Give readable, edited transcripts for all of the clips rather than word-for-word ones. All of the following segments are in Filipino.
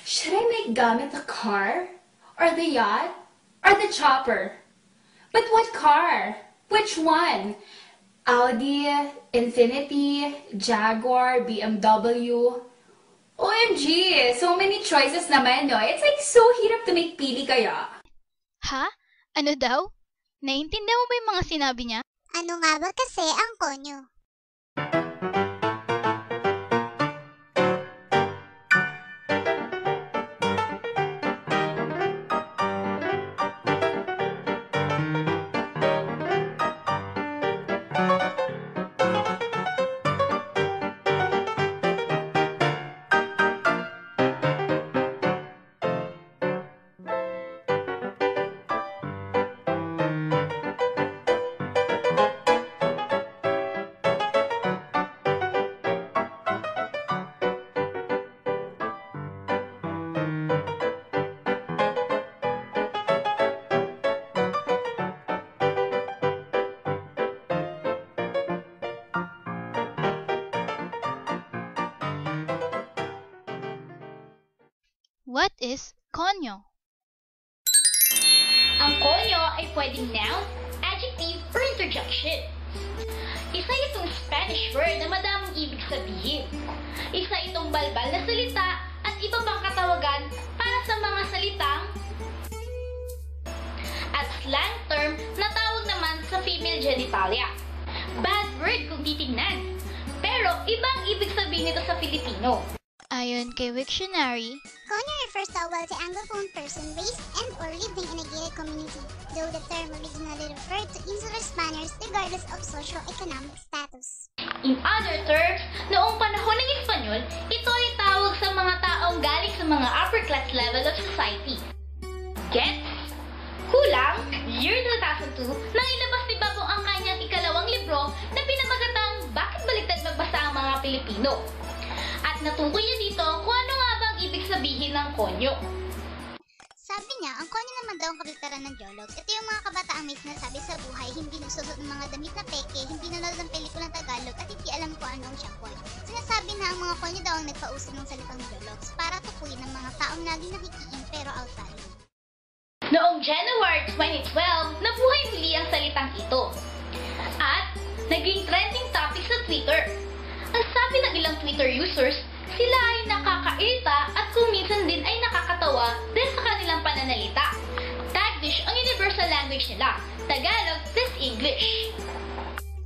Should I make gamit the car? Or the yacht? Or the chopper? But what car? Which one? Audi, Infiniti, Jaguar, BMW. OMG, so many choices naman, no? It's like so hirap to make pili kaya. Ha? Ano daw? Naiintindihan mo ba yung mga sinabi niya? Ano nga ba kasi ang konyo? What is konyo? Ang konyo ay pwedeng noun, adjective, or interjection. Isa itong Spanish word na madaming ibig sabihin. Isa itong balbal na salita at iba pang katawagan para sa mga salitang at slang term na tawag naman sa female genitalia. Bad word kung titingnan, pero ibang ibig sabihin nito sa Filipino. Ayon kay Wiktionary, Konyo refers to a wealthy Anglophone person raised and or living in a gated community, though the term originally referred to insular Spaniards regardless of socio-economic status. In other terms, noong panahon ng Espanyol, ito ay tawag sa mga taong galing sa mga upper class level of society. Gets? Kulang, year 2002, nang ilabas ni Babong ang kanyang ikalawang libro na pinamagatang Bakit Baligtad Magbasa ang Mga Pilipino? At natukoy niya dito kung ano nga bang ibig sabihin ng konyo. Sabi niya, ang konyo naman daw ang kabaliktaran ng Jologs. Ito yung mga kabataang may sinasabi sa buhay, hindi nagsusot ng mga damit na peke, hindi nanonood ng pelikulang Tagalog, at hindi alam kung ano ang shampoo. Sinasabi na ang mga konyo daw ang nagpauso ng salitang Jologs para tukuyin ng mga taong laging nakikiin pero outside. Noong January 2012, nabuhay muli ang salitang ito. At naging trending topic sa Twitter. Ang sabi ng ilang Twitter users, sila ay nakakairita at kung minsan din ay nakakatawa dahil sa kanilang pananalita. Taglish ang universal language nila, Tagalog plus English.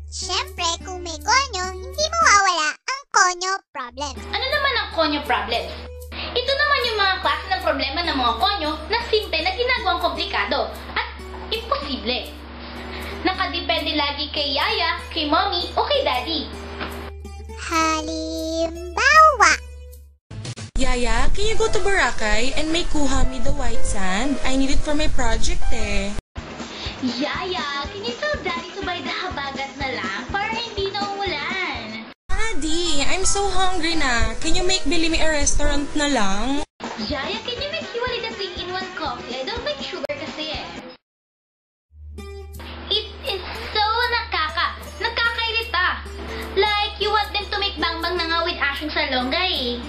Siyempre, kung may konyo, hindi mawawala ang konyo problem. Ano naman ang konyo problems? Ito naman yung mga klase ng problema ng mga konyo na simple na ginagawang komplikado at imposible. Nakadepende lagi kay yaya, kay mommy o kay daddy. Halimbawa, Yaya, can you go to Boracay and make kuha me the white sand? I need it for my project eh. Yaya, can you tell daddy to buy the habagat na lang para hindi na umulan? Daddy, I'm so hungry na. Can you make bili me a restaurant na lang? Yaya, can you make hiwalay the 3-in-1 coffee? I don't like sugar kasi eh. It is so nakakairita. Like, you want them to make bangbang na nga with asyong salonga eh.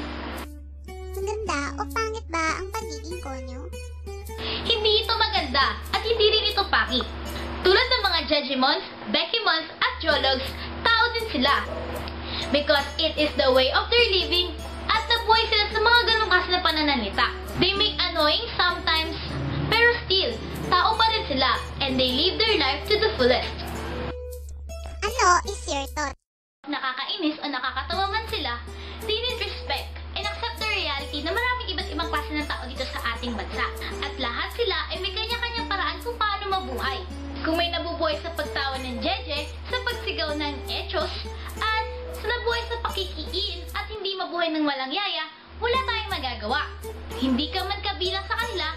maganda o pangit ba ang pagiging konyo? Hindi ito maganda at hindi rin ito pangit. Tulad ng mga Jejimons, Beckymons at Jologs, tao din sila. Because it is the way of their living at nabuhay sila sa mga ganong klase na pananalita. They make annoying sometimes, pero still, tao pa rin sila and they live their life to the fullest. Ano is your thought? Nakakainis o nakakatawa man sila, they need respect and accept the reality na maraming iba't ibang klase ng tao dito sa ating bansa. At lahat sila ay may kanya-kanyang paraan kung paano mabuhay. Kung may nabubuhay sa pagtawa ng jeje, sa pagsigaw ng echos, at sa nabuhay sa pakikiin at hindi mabuhay ng walang yaya, wala tayong magagawa. Hindi ka man kabilang sa kanila,